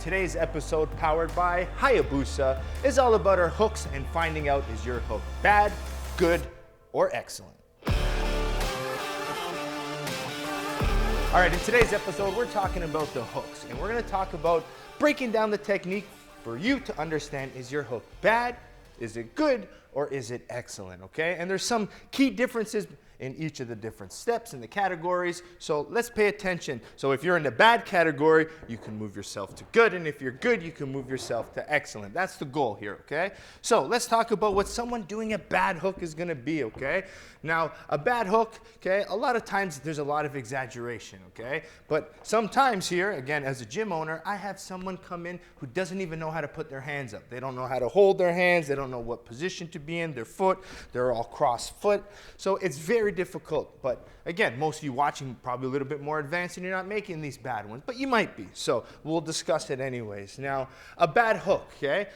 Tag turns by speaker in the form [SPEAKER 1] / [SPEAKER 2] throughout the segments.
[SPEAKER 1] today's episode, powered by Hayabusa, is all about our hooks and finding out, is your hook bad, good, or excellent? All right, in today's episode, we're talking about the hooks, and we're going to talk about breaking down the technique for you to understand, is your hook bad, is it good, or is it excellent, okay? And there's some key differences in each of the different steps in the categories, so let's pay attention. So if you're in the bad category, you can move yourself to good, and if you're good, you can move yourself to excellent. That's the goal here, okay? So let's talk about what someone doing a bad hook is gonna be, okay? Now, a bad hook, okay, a lot of times there's a lot of exaggeration, okay? But sometimes here, again, as a gym owner, I have someone come in who doesn't even know how to put their hands up. They don't know how to hold their hands, they don't know what position to be in, their foot, they're all cross foot. So it's very difficult, but again, most of you watching probably a little bit more advanced and you're not making these bad ones, but you might be, so we'll discuss it anyways. Now, a bad hook, okay?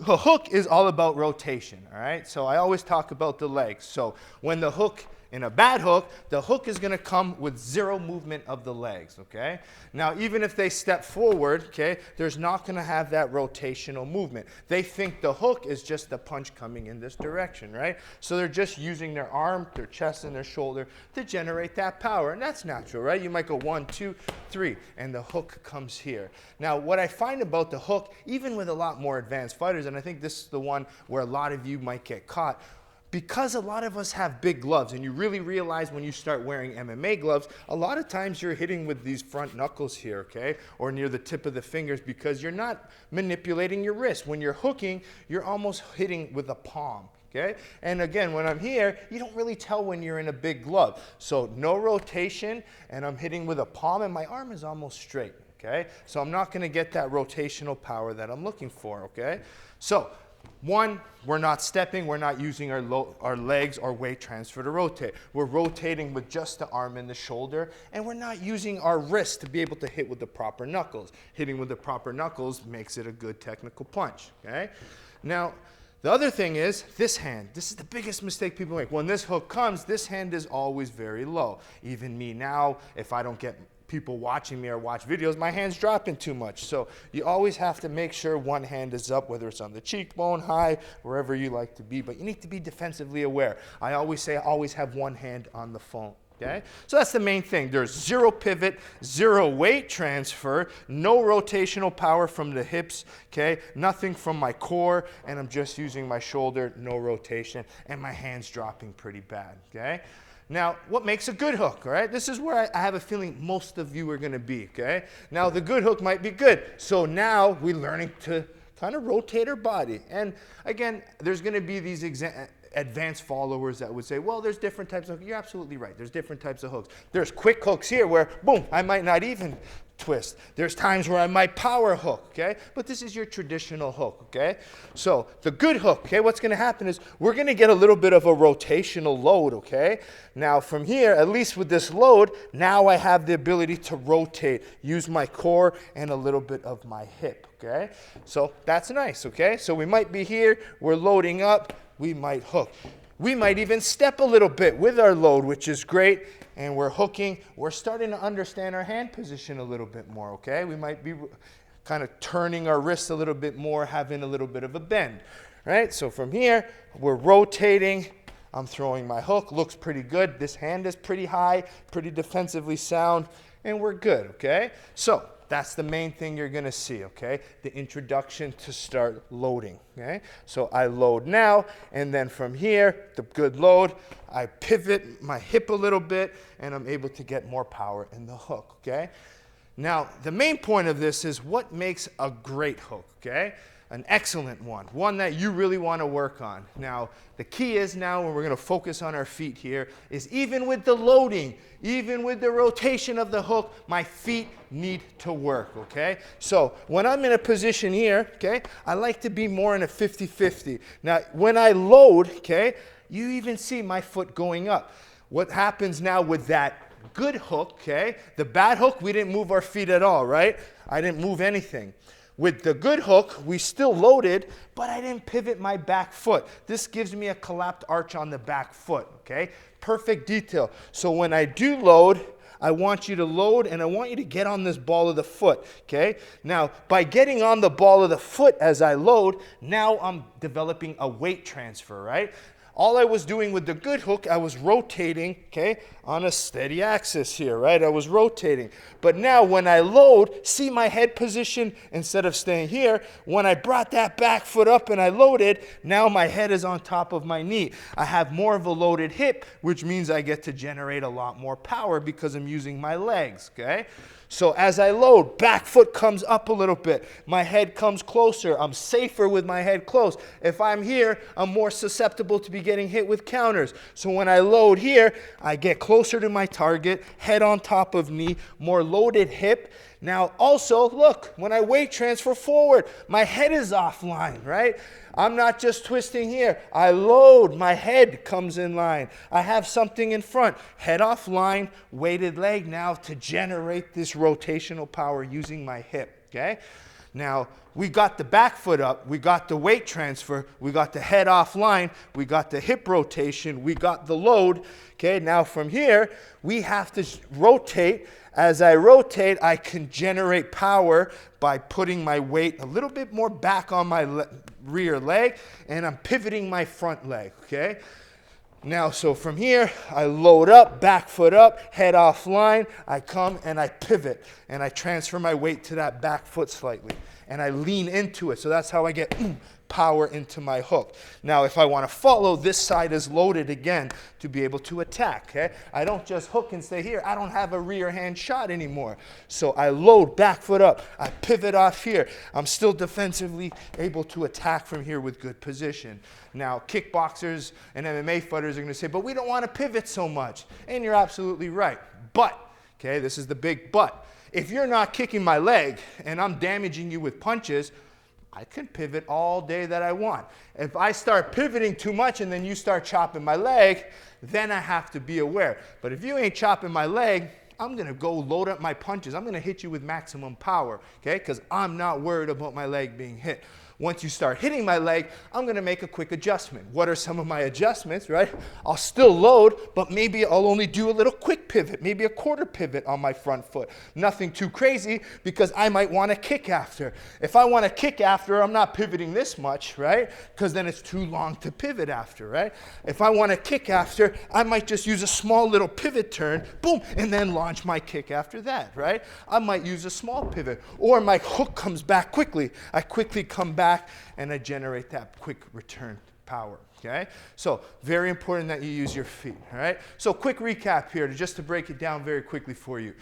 [SPEAKER 1] A hook is all about rotation, all right? So I always talk about the legs. So when the hook, in a bad hook, the hook is gonna come with zero movement of the legs, okay? Now, even if they step forward, okay, there's not gonna have that rotational movement. They think the hook is just the punch coming in this direction, right? So they're just using their arm, their chest, and their shoulder to generate that power, and that's natural, right? You might go 1, 2, 3, and the hook comes here. Now, what I find about the hook, even with a lot more advanced fighters, and I think this is the one where a lot of you might get caught, because a lot of us have big gloves, and you really realize when you start wearing MMA gloves, a lot of times you're hitting with these front knuckles here, okay? Or near the tip of the fingers because you're not manipulating your wrist. When you're hooking, you're almost hitting with the palm, okay? And again, when I'm here, you don't really tell when you're in a big glove. So no rotation, and I'm hitting with a palm, and my arm is almost straight, okay? So I'm not gonna get that rotational power that I'm looking for, okay? So, one, we're not stepping, we're not using our legs or weight transfer to rotate. We're rotating with just the arm and the shoulder, and we're not using our wrist to be able to hit with the proper knuckles. Hitting with the proper knuckles makes it a good technical punch, okay? Now, the other thing is this hand. This is the biggest mistake people make. When this hook comes, this hand is always very low. Even me now, if I don't get people watching me or watch videos, my hand's dropping too much. So you always have to make sure one hand is up, whether it's on the cheekbone, high, wherever you like to be, but you need to be defensively aware. I always say, always have one hand on the phone, okay? So that's the main thing. There's zero pivot, zero weight transfer, no rotational power from the hips, okay? Nothing from my core, and I'm just using my shoulder, no rotation, and my hand's dropping pretty bad, okay? Now, what makes a good hook, all right? This is where I have a feeling most of you are gonna be, okay? Now, the good hook might be good. So now we're learning to kind of rotate our body. And again, there's gonna be these advanced followers that would say, well, there's different types of hooks. You're absolutely right, there's different types of hooks. There's quick hooks here where, boom, I might not even twist. There's times where I might power hook, okay? But this is your traditional hook, okay? So the good hook, okay, what's gonna happen is we're gonna get a little bit of a rotational load, okay? Now from here, at least with this load, now I have the ability to rotate, use my core and a little bit of my hip, okay? So that's nice, okay? So we might be here, we're loading up, we might hook. We might even step a little bit with our load, which is great, and we're hooking. We're starting to understand our hand position a little bit more, okay? We might be kind of turning our wrists a little bit more, having a little bit of a bend, right? So from here, we're rotating. I'm throwing my hook, looks pretty good. This hand is pretty high, pretty defensively sound, and we're good, okay? So that's the main thing you're gonna see, okay? The introduction to start loading, okay? So I load now, and then from here, the good load, I pivot my hip a little bit, and I'm able to get more power in the hook, okay? Now, the main point of this is what makes a great hook, okay? An excellent one that you really want to work on. Now, the key is now, when we're going to focus on our feet here, is even with the loading, even with the rotation of the hook, my feet need to work, okay? So when I'm in a position here, okay, I like to be more in a 50-50. Now, when I load, okay, you even see my foot going up. What happens now with that good hook, okay? The bad hook, we didn't move our feet at all, right? I didn't move anything. With the good hook, we still loaded, but I didn't pivot my back foot. This gives me a collapsed arch on the back foot, okay? Perfect detail. So when I do load, I want you to load and I want you to get on this ball of the foot, okay? Now, by getting on the ball of the foot as I load, now I'm developing a weight transfer, right? All I was doing with the good hook, I was rotating, okay, on a steady axis here, right? I was rotating. But now when I load, see my head position instead of staying here. When I brought that back foot up and I loaded, now my head is on top of my knee. I have more of a loaded hip, which means I get to generate a lot more power because I'm using my legs, okay? So as I load, back foot comes up a little bit. My head comes closer. I'm safer with my head close. If I'm here, I'm more susceptible to be getting hit with counters. So when I load here, I get closer to my target, head on top of knee, more loaded hip. Now also, look, when I weight transfer forward, my head is offline, right? I'm not just twisting here. I load, my head comes in line. I have something in front. Head offline, weighted leg now to generate this rotational power using my hip, okay? Now, we got the back foot up, we got the weight transfer, we got the head offline, we got the hip rotation, we got the load, okay? Now from here, we have to rotate. As I rotate, I can generate power by putting my weight a little bit more back on my rear leg, and I'm pivoting my front leg, okay? Now, so from here, I load up, back foot up, head offline, I come and I pivot, and I transfer my weight to that back foot slightly, and I lean into it, so that's how I get power into my hook. Now, if I want to follow, this side is loaded again to be able to attack, okay? I don't just hook and stay here. I don't have a rear hand shot anymore. So I load, back foot up. I pivot off here. I'm still defensively able to attack from here with good position. Now, kickboxers and MMA fighters are going to say, but we don't want to pivot so much. And you're absolutely right. But, okay, this is the big but. If you're not kicking my leg and I'm damaging you with punches, I can pivot all day that I want. If I start pivoting too much and then you start chopping my leg, then I have to be aware. But if you ain't chopping my leg, I'm going to go load up my punches. I'm going to hit you with maximum power, okay? Because I'm not worried about my leg being hit. Once you start hitting my leg, I'm going to make a quick adjustment. What are some of my adjustments, right? I'll still load, but maybe I'll only do a little quick pivot, maybe a quarter pivot on my front foot. Nothing too crazy because I might want to kick after. If I want to kick after, I'm not pivoting this much, right? Because then it's too long to pivot after, right? If I want to kick after, I might just use a small little pivot turn, boom, and then launch my kick after that, right? I might use a small pivot, or my hook comes back quickly. I quickly come back and I generate that quick return power, okay? So very important that you use your feet, all right? So quick recap here just to break it down very quickly for you.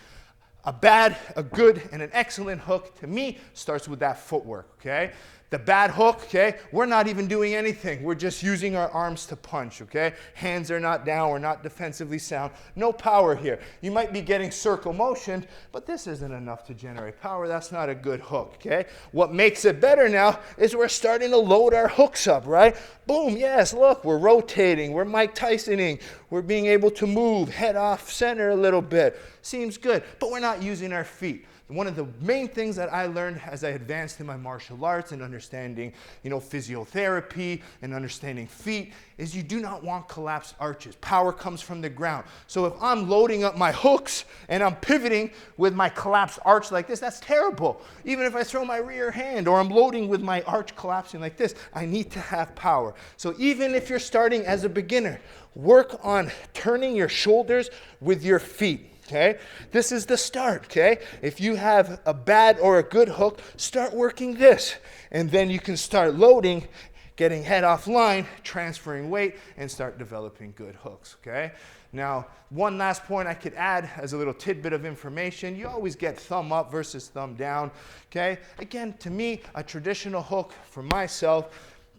[SPEAKER 1] A bad, a good, and an excellent hook, to me, starts with that footwork, okay? The bad hook, okay, we're not even doing anything. We're just using our arms to punch, okay? Hands are not down. We're not defensively sound. No power here. You might be getting circle motion, but this isn't enough to generate power. That's not a good hook, okay? What makes it better now is we're starting to load our hooks up, right? Boom, yes, look, we're rotating. We're Mike Tysoning. We're being able to move, head off center a little bit. Seems good, but we're not using our feet. One of the main things that I learned as I advanced in my martial arts and understanding, physiotherapy and understanding feet is you do not want collapsed arches. Power comes from the ground. So if I'm loading up my hooks and I'm pivoting with my collapsed arch like this, that's terrible. Even if I throw my rear hand or I'm loading with my arch collapsing like this, I need to have power. So even if you're starting as a beginner, work on turning your shoulders with your feet. Okay, this is the start, okay? If you have a bad or a good hook, start working this. And then you can start loading, getting head offline, transferring weight, and start developing good hooks, okay? Now, one last point I could add as a little tidbit of information, you always get thumb up versus thumb down, okay? Again, to me, a traditional hook for myself,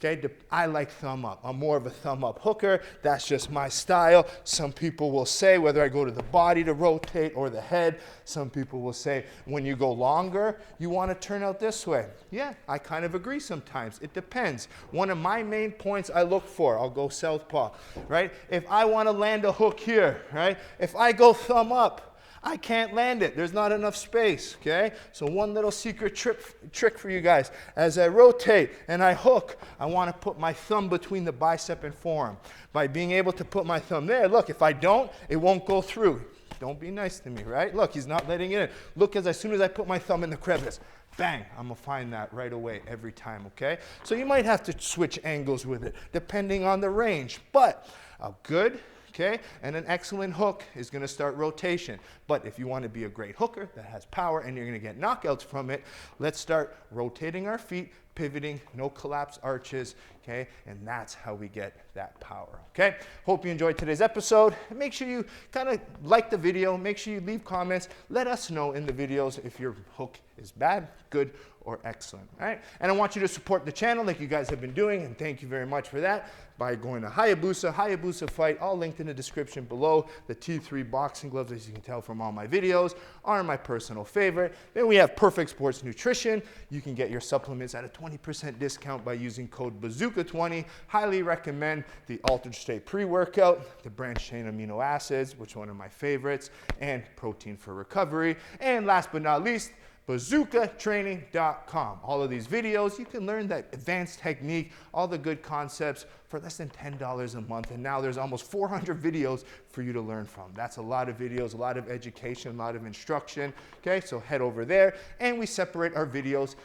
[SPEAKER 1] okay, I like thumb up. I'm more of a thumb up hooker. That's just my style. Some people will say, whether I go to the body to rotate or the head, some people will say, when you go longer, you want to turn out this way. Yeah, I kind of agree sometimes. It depends. One of my main points I look for, I'll go southpaw, right? If I want to land a hook here, right? If I go thumb up, I can't land it. There's not enough space, okay? So one little secret trick for you guys. As I rotate and I hook, I want to put my thumb between the bicep and forearm. By being able to put my thumb there, look, if I don't, it won't go through. Don't be nice to me, right? Look, he's not letting it in. Look, as soon as I put my thumb in the crevice, bang, I'm gonna find that right away every time, okay? So you might have to switch angles with it, depending on the range, but a good, okay, and an excellent hook is gonna start rotation. But if you wanna be a great hooker that has power and you're gonna get knockouts from it, let's start rotating our feet, pivoting, no collapse arches, okay? And that's how we get that power, okay? Hope you enjoyed today's episode. Make sure you kind of like the video. Make sure you leave comments. Let us know in the videos if your hook is bad, good, or excellent, all right? And I want you to support the channel like you guys have been doing, and thank you very much for that, by going to Hayabusa Fight, all linked in the description below. The T3 boxing gloves, as you can tell from all my videos, are my personal favorite. Then we have Perfect Sports Nutrition. You can get your supplements at a 20% discount by using code Bazooka20. Highly recommend the Altered State pre-workout, the branched chain amino acids, which are one of my favorites, and protein for recovery. And last but not least, bazookatraining.com. All of these videos, you can learn that advanced technique, all the good concepts for less than $10 a month. And now there's almost 400 videos for you to learn from. That's a lot of videos, a lot of education, a lot of instruction. Okay, so head over there, and we separate our videos,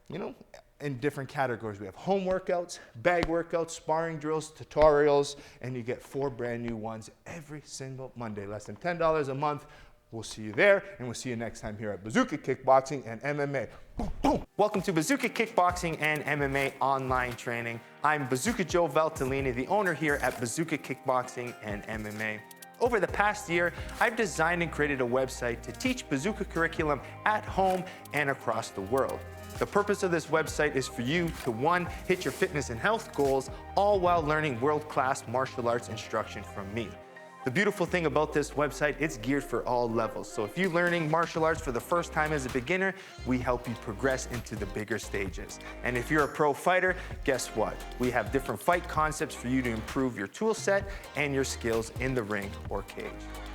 [SPEAKER 1] you know, in different categories. We have home workouts, bag workouts, sparring drills, tutorials, and you get 4 brand new ones every single Monday. Less than $10 a month. We'll see you there, and we'll see you next time here at Bazooka Kickboxing and MMA. Boom, boom. Welcome to Bazooka Kickboxing and MMA online training. I'm Bazooka Joe Valtellini, the owner here at Bazooka Kickboxing and MMA. Over the past year, I've designed and created a website to teach Bazooka curriculum at home and across the world. The purpose of this website is for you to, 1, hit your fitness and health goals, all while learning world-class martial arts instruction from me. The beautiful thing about this website, it's geared for all levels. So if you're learning martial arts for the first time as a beginner, we help you progress into the bigger stages. And if you're a pro fighter, guess what? We have different fight concepts for you to improve your tool set and your skills in the ring or cage.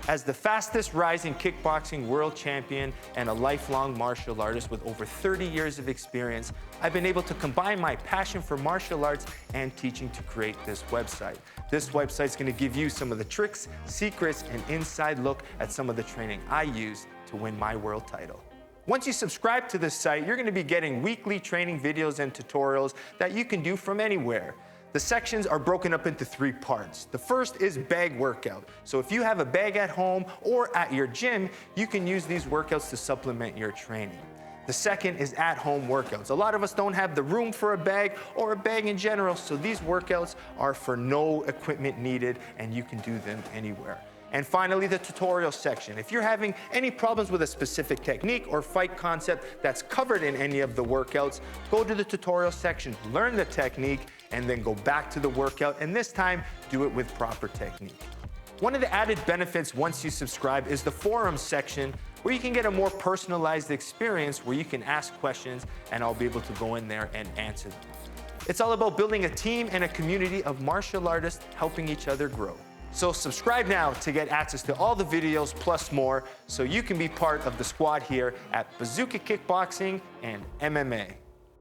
[SPEAKER 1] As the fastest rising kickboxing world champion and a lifelong martial artist with over 30 years of experience, I've been able to combine my passion for martial arts and teaching to create this website. This website's gonna give you some of the tricks, secrets, and inside look at some of the training I use to win my world title. Once you subscribe to this site, you're gonna be getting weekly training videos and tutorials that you can do from anywhere. The sections are broken up into 3 parts. The first is bag workout. So if you have a bag at home or at your gym, you can use these workouts to supplement your training. The second is at-home workouts. A lot of us don't have the room for a bag or a bag in general, so these workouts are for no equipment needed, and you can do them anywhere. And finally, the tutorial section. If you're having any problems with a specific technique or fight concept that's covered in any of the workouts, go to the tutorial section, learn the technique, and then go back to the workout, and this time, do it with proper technique. One of the added benefits once you subscribe is the forums section, where you can get a more personalized experience where you can ask questions, and I'll be able to go in there and answer them. It's all about building a team and a community of martial artists helping each other grow. So subscribe now to get access to all the videos plus more, so you can be part of the squad here at Bazooka Kickboxing and MMA.